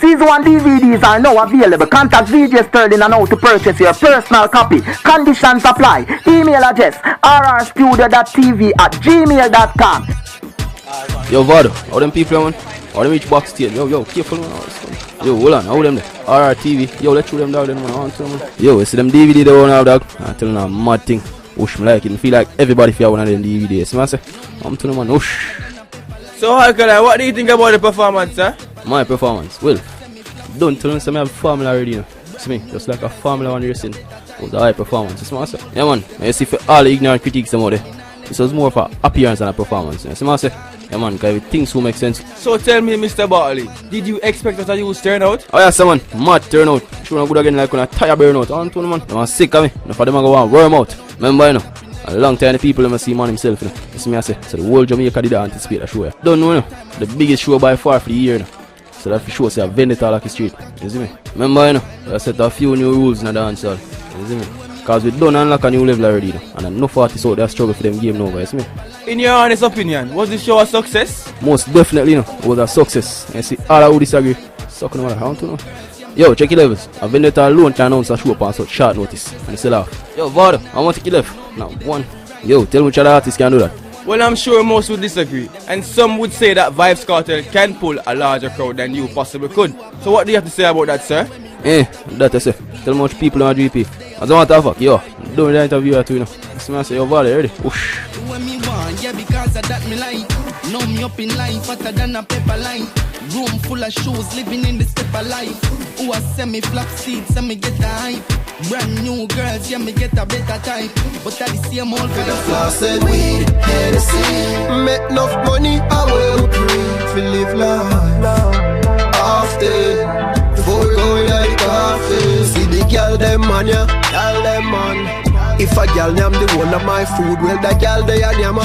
Season 1 DVDs are now available. Contact Zeej Sterling and now to purchase your personal copy. Conditions apply. Email address rrstudio.tv@gmail.com. Yo, Vado, how them people, man? How them each box tail? Yo, careful, man. Yo, hold on, how them there? RRTV. Yo, let's show them down, man. I want to, man. Yo, see them DVD they want to have, dog. I'm telling them a mad thing. Ush, me like it. I feel like everybody feel one of them DVDs. See what I say? I'm telling them, man, ush. So, Alkaline, what do you think about the performance, sir? My performance? Well, don't tell me I have a formula already, you know. See me, just like a formula on racing. It was a high performance. See what I say? Yeah, man. You see, for all the ignorant critiques about it, this was more for appearance than a performance. See what I say? Yeah, man, because everything so make sense. So tell me, Mr. Bartley, did you expect that you would turn out? Oh yeah, someone, mad turn out. Sure, I'm good again like when I tire burn out. I want to know, man. I'm sick of me. Enough of them I go and worm out. Remember, you know, a long time the people let see man himself, you know. You see me I say, so the whole Jamaica did anticipate that show. Yeah. Don't know, you know, the biggest show by far for the year, you know. So that for sure say I vendetta like a street. You see me? Remember, you know, I set a few new rules in the dance hall. You see me? Because we done unlock a new level already, you know. And enough artists out there struggle for them game now, you see me? In your honest opinion, was the show a success? Most definitely, you know, it was a success. You see, all I would disagree. Sucking on around to know. Yo, check your levels. A vendetta alone can announce a show upon such short notice. And it's still off. Yo, Vado, I want to take your left. Now, one. Yo, tell me which other artists can do that. Well, I'm sure most would disagree. And some would say that Vybz Kartel can pull a larger crowd than you possibly could. So what do you have to say about that, sir? That I say. Tell me how much people on GP. I don't want to fuck. Yo, doing the interview or two, you know. This man say, yo, Vado, ready? Whoosh. When me want, yeah, because of that me like. Know me up in life, hotter than a pepper line. Room full of shoes, living in the step of life. Who a semi flap seats, and me get the hype. Brand new girls, yeah, me get a better type. But I the same old guy. Floss and weed, Hennessy. Make enough money, I will breathe. We live life often. Before we go like coffee. See the girl them man, yeah, girl them man. If a girl name the one of my food, well the girl they a nyama.